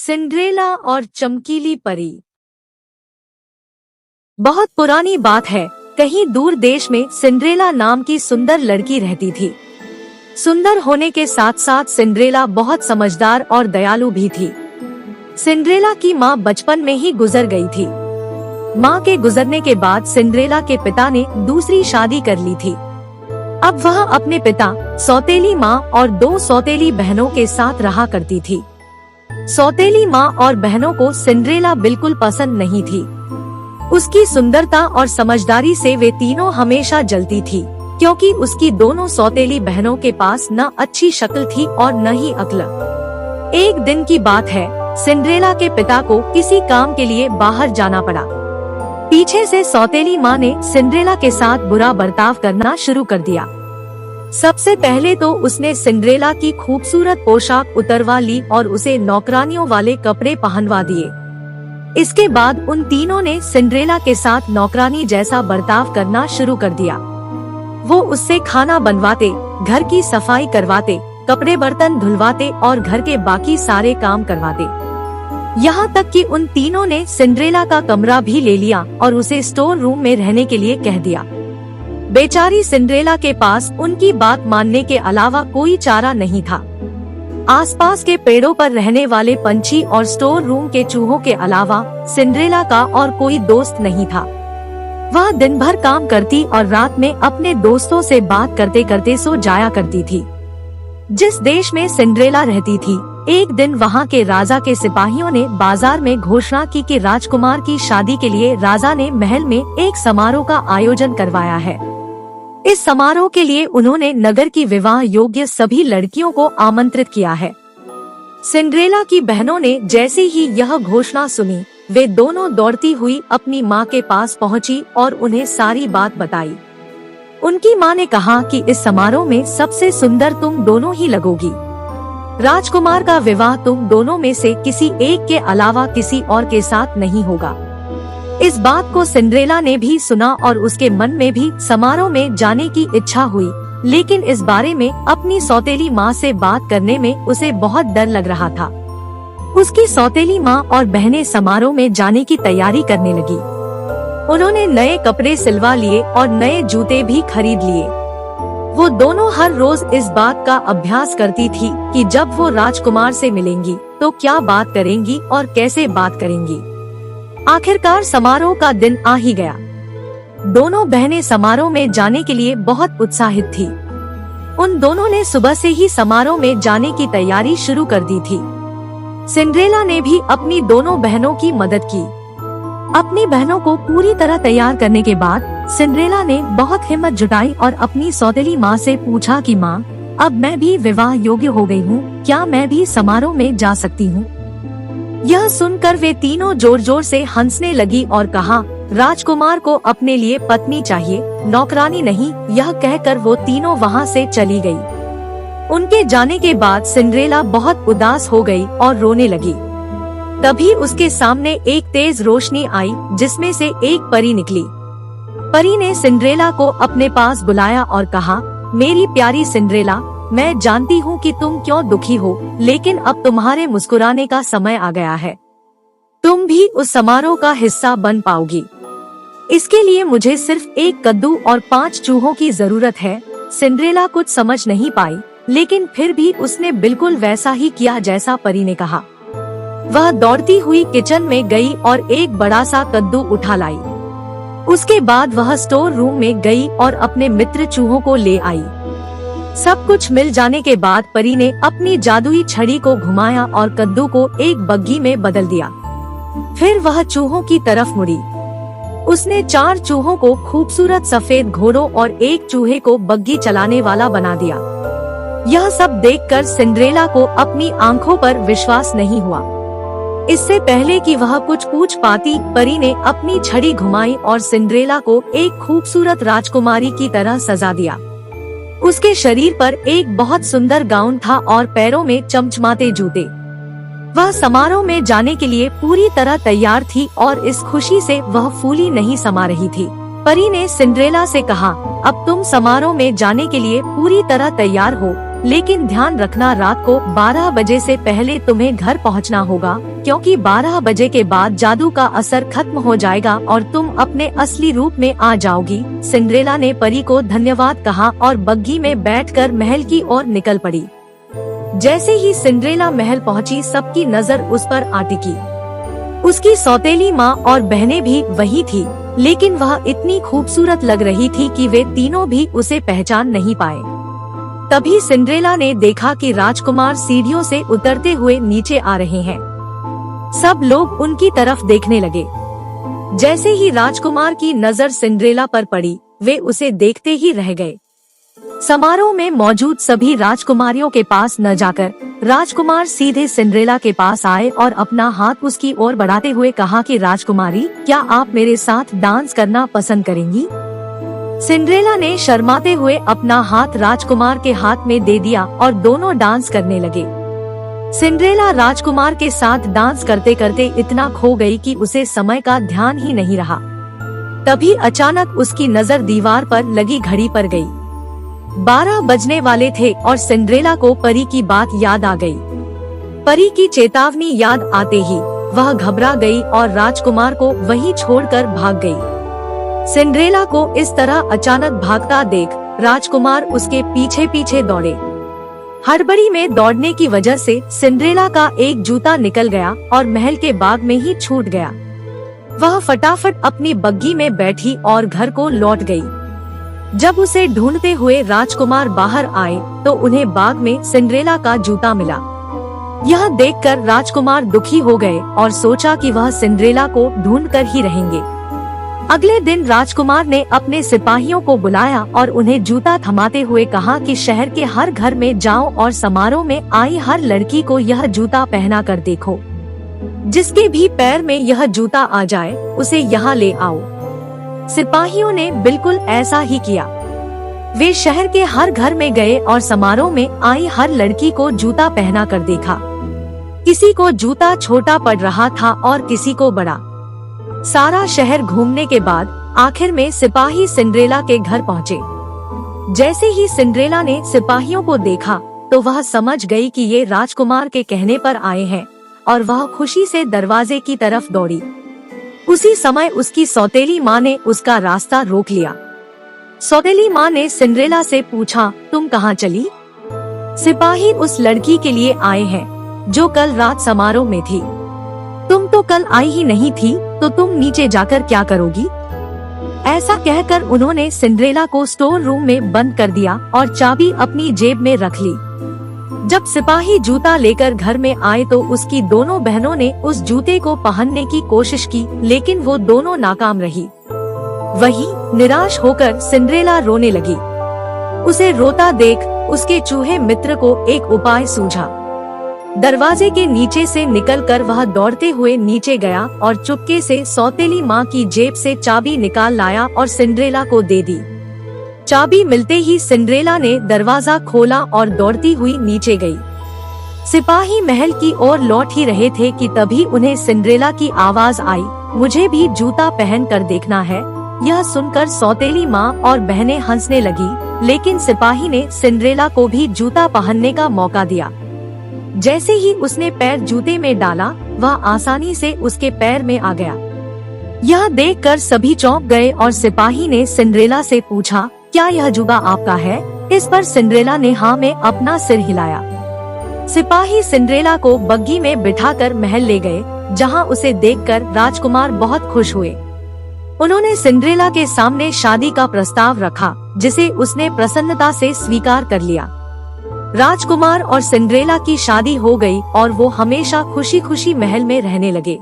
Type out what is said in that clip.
Cinderella और चमकीली परी। बहुत पुरानी बात है, कहीं दूर देश में सिंड्रेला नाम की सुंदर लड़की रहती थी। सुंदर होने के साथ साथ सिंड्रेला बहुत समझदार और दयालु भी थी। सिंड्रेला की माँ बचपन में ही गुजर गई थी। माँ के गुजरने के बाद सिंड्रेला के पिता ने दूसरी शादी कर ली थी। अब वह अपने पिता, सौतेली माँ और 2 सौतेली बहनों के साथ रहा करती थी। सौतेली माँ और बहनों को सिंड्रेला बिल्कुल पसंद नहीं थी। उसकी सुंदरता और समझदारी से वे तीनों हमेशा जलती थी, क्योंकि उसकी दोनों सौतेली बहनों के पास न अच्छी शक्ल थी और न ही अक्ल। एक दिन की बात है, सिंड्रेला के पिता को किसी काम के लिए बाहर जाना पड़ा। पीछे से सौतेली माँ ने सिंड्रेला के साथ बुरा बर्ताव करना शुरू कर दिया। सबसे पहले तो उसने सिंड्रेला की खूबसूरत पोशाक उतरवा ली और उसे नौकरानियों वाले कपड़े पहनवा दिए। इसके बाद उन तीनों ने सिंड्रेला के साथ नौकरानी जैसा बर्ताव करना शुरू कर दिया। वो उससे खाना बनवाते, घर की सफाई करवाते, कपड़े बर्तन धुलवाते और घर के बाकी सारे काम करवाते। यहाँ तक कि उन तीनों ने सिंड्रेला का कमरा भी ले लिया और उसे स्टोर रूम में रहने के लिए कह दिया। बेचारी सिंड्रेला के पास उनकी बात मानने के अलावा कोई चारा नहीं था। आसपास के पेड़ों पर रहने वाले पंछी और स्टोर रूम के चूहों के अलावा सिंड्रेला का और कोई दोस्त नहीं था। वह दिन भर काम करती और रात में अपने दोस्तों से बात करते करते सो जाया करती थी। जिस देश में सिंड्रेला रहती थी, एक दिन वहाँ के राजा के सिपाहियों ने बाजार में घोषणा की कि राजकुमार की शादी के लिए राजा ने महल में एक समारोह का आयोजन करवाया है। इस समारोह के लिए उन्होंने नगर की विवाह योग्य सभी लड़कियों को आमंत्रित किया है। सिंड्रेला की बहनों ने जैसे ही यह घोषणा सुनी, वे दोनों दौड़ती हुई अपनी माँ के पास पहुँची और उन्हें सारी बात बताई। उनकी माँ ने कहा कि इस समारोह में सबसे सुंदर तुम दोनों ही लगोगी। राजकुमार का विवाह तुम दोनों में से किसी एक के अलावा किसी और के साथ नहीं होगा। इस बात को सिंड्रेला ने भी सुना और उसके मन में भी समारोह में जाने की इच्छा हुई, लेकिन इस बारे में अपनी सौतेली माँ से बात करने में उसे बहुत डर लग रहा था। उसकी सौतेली माँ और बहनें समारोह में जाने की तैयारी करने लगी। उन्होंने नए कपड़े सिलवा लिए और नए जूते भी खरीद लिए। वो दोनों हर रोज इस बात का अभ्यास करती थी कि जब वो राजकुमार से मिलेंगी तो क्या बात करेंगी और कैसे बात करेंगी। आखिरकार समारोह का दिन आ ही गया। दोनों बहनें समारोह में जाने के लिए बहुत उत्साहित थी। उन दोनों ने सुबह से ही समारोह में जाने की तैयारी शुरू कर दी थी। सिंड्रेला ने भी अपनी दोनों बहनों की मदद की। अपनी बहनों को पूरी तरह तैयार करने के बाद सिंड्रेला ने बहुत हिम्मत जुटाई और अपनी सौतेली माँ से पूछा कि माँ, अब मैं भी विवाह योग्य हो गई हूँ, क्या मैं भी समारोह में जा सकती हूँ? यह सुनकर वे तीनों जोर जोर से हंसने लगी और कहा, राजकुमार को अपने लिए पत्नी चाहिए, नौकरानी नहीं। यह कहकर वो तीनों वहाँ से चली गई। उनके जाने के बाद सिंड्रेला बहुत उदास हो गई और रोने लगी। तभी उसके सामने एक तेज रोशनी आई, जिसमें से एक परी निकली। परी ने सिंड्रेला को अपने पास बुलाया और कहा, मेरी प्यारी सिंड्रेला, मैं जानती हूँ कि तुम क्यों दुखी हो, लेकिन अब तुम्हारे मुस्कुराने का समय आ गया है। तुम भी उस समारोह का हिस्सा बन पाओगी। इसके लिए मुझे सिर्फ 1 कद्दू और 5 चूहों की जरूरत है। सिंड्रेला कुछ समझ नहीं पाई, लेकिन फिर भी उसने बिल्कुल वैसा ही किया जैसा परी ने कहा। वह दौड़ती हुई किचन में गई और एक बड़ा सा कद्दू उठा लाई। उसके बाद वह स्टोर रूम में गई और अपने मित्र चूहों को ले आई। सब कुछ मिल जाने के बाद परी ने अपनी जादुई छड़ी को घुमाया और कद्दू को एक बग्घी में बदल दिया। फिर वह चूहों की तरफ मुड़ी। उसने 4 चूहों को खूबसूरत सफेद घोड़ों और 1 चूहे को बग्घी चलाने वाला बना दिया। यह सब देखकर सिंड्रेला को अपनी आंखों पर विश्वास नहीं हुआ। इससे पहले कि वह कुछ पूछ पाती, परी ने अपनी छड़ी घुमाई और सिंड्रेला को एक खूबसूरत राजकुमारी की तरह सजा दिया। उसके शरीर पर एक बहुत सुंदर गाउन था और पैरों में चमचमाते जूते। वह समारोह में जाने के लिए पूरी तरह तैयार थी और इस खुशी से वह फूली नहीं समा रही थी। परी ने सिंड्रेला से कहा, अब तुम समारोह में जाने के लिए पूरी तरह तैयार हो, लेकिन ध्यान रखना रात को 12 बजे से पहले तुम्हें घर पहुंचना होगा, क्योंकि 12 बजे के बाद जादू का असर खत्म हो जाएगा और तुम अपने असली रूप में आ जाओगी। सिंड्रेला ने परी को धन्यवाद कहा और बग्घी में बैठकर महल की ओर निकल पड़ी। जैसे ही सिंड्रेला महल पहुंची, सबकी नजर उस पर आ टिकी। उसकी सौतेली माँ और बहनें भी वही थी, लेकिन वह इतनी खूबसूरत लग रही थी कि वे तीनों भी उसे पहचान नहीं पाए। तभी सिंड्रेला ने देखा कि राजकुमार सीढ़ियों से उतरते हुए नीचे आ रहे हैं। सब लोग उनकी तरफ देखने लगे। जैसे ही राजकुमार की नजर सिंड्रेला पर पड़ी, वे उसे देखते ही रह गए। समारोह में मौजूद सभी राजकुमारियों के पास न जाकर राजकुमार सीधे सिंड्रेला के पास आए और अपना हाथ उसकी ओर बढ़ाते हुए कहा कि राजकुमारी, क्या आप मेरे साथ डांस करना पसंद करेंगी? सिंड्रेला ने शर्माते हुए अपना हाथ राजकुमार के हाथ में दे दिया और दोनों डांस करने लगे। सिंड्रेला राजकुमार के साथ डांस करते करते इतना खो गई कि उसे समय का ध्यान ही नहीं रहा। तभी अचानक उसकी नजर दीवार पर लगी घड़ी पर गई। 12 बजने वाले थे और सिंड्रेला को परी की बात याद आ गई। परी की चेतावनी याद आते ही वह घबरा गई और राजकुमार को वहीं छोड़कर भाग गई। सिंड्रेला को इस तरह अचानक भागता देख राजकुमार उसके पीछे पीछे दौड़े। हड़बड़ी में दौड़ने की वजह से सिंड्रेला का एक जूता निकल गया और महल के बाग में ही छूट गया। वह फटाफट अपनी बग्घी में बैठी और घर को लौट गई। जब उसे ढूंढते हुए राजकुमार बाहर आए तो उन्हें बाग में सिंड्रेला का जूता मिला। यह देखकर राजकुमार दुखी हो गए और सोचा कि वह सिंड्रेला को ढूंढकर ही रहेंगे। अगले दिन राजकुमार ने अपने सिपाहियों को बुलाया और उन्हें जूता थमाते हुए कहा कि शहर के हर घर में जाओ और समारोह में आई हर लड़की को यह जूता पहना कर देखो। जिसके भी पैर में यह जूता आ जाए उसे यहाँ ले आओ। सिपाहियों ने बिल्कुल ऐसा ही किया। वे शहर के हर घर में गए और समारोह में आई हर लड़की को जूता पहना कर देखा। किसी को जूता छोटा पड़ रहा था और किसी को बड़ा। सारा शहर घूमने के बाद आखिर में सिपाही सिंड्रेला के घर पहुँचे। जैसे ही सिंड्रेला ने सिपाहियों को देखा तो वह समझ गई कि ये राजकुमार के कहने पर आए हैं और वह खुशी से दरवाजे की तरफ दौड़ी। उसी समय उसकी सौतेली माँ ने उसका रास्ता रोक लिया। सौतेली माँ ने सिंड्रेला से पूछा, तुम कहाँ चली? सिपाही उस लड़की के लिए आए हैं जो कल रात समारोह में थी। तुम तो कल आई ही नहीं थी, तो तुम नीचे जाकर क्या करोगी? ऐसा कहकर उन्होंने सिंड्रेला को स्टोर रूम में बंद कर दिया और चाबी अपनी जेब में रख ली। जब सिपाही जूता लेकर घर में आए तो उसकी दोनों बहनों ने उस जूते को पहनने की कोशिश की, लेकिन वो दोनों नाकाम रही। वहीं निराश होकर सिंड्रेला रोने लगी। उसे रोता देख उसके चूहे मित्र को एक उपाय सूझा। दरवाजे के नीचे से निकलकर वह दौड़ते हुए नीचे गया और चुपके से सौतेली माँ की जेब से चाबी निकाल लाया और सिंड्रेला को दे दी। चाबी मिलते ही सिंड्रेला ने दरवाजा खोला और दौड़ती हुई नीचे गई। सिपाही महल की ओर लौट ही रहे थे कि तभी उन्हें सिंड्रेला की आवाज आई, मुझे भी जूता पहन कर देखना है। यह सुनकर सौतेली माँ और बहनें हंसने लगी, लेकिन सिपाही ने सिंड्रेला को भी जूता पहनने का मौका दिया। जैसे ही उसने पैर जूते में डाला, वह आसानी से उसके पैर में आ गया। यह देखकर सभी चौंक गए और सिपाही ने सिंड्रेला से पूछा, क्या यह जूता आपका है? इस पर सिंड्रेला ने हाँ में अपना सिर हिलाया। सिपाही सिंड्रेला को बग्घी में बिठाकर महल ले गए, जहाँ उसे देखकर राजकुमार बहुत खुश हुए। उन्होंने सिंड्रेला के सामने शादी का प्रस्ताव रखा, जिसे उसने प्रसन्नता से स्वीकार कर लिया। राजकुमार और सिंड्रेला की शादी हो गई और वो हमेशा खुशी खुशी महल में रहने लगे।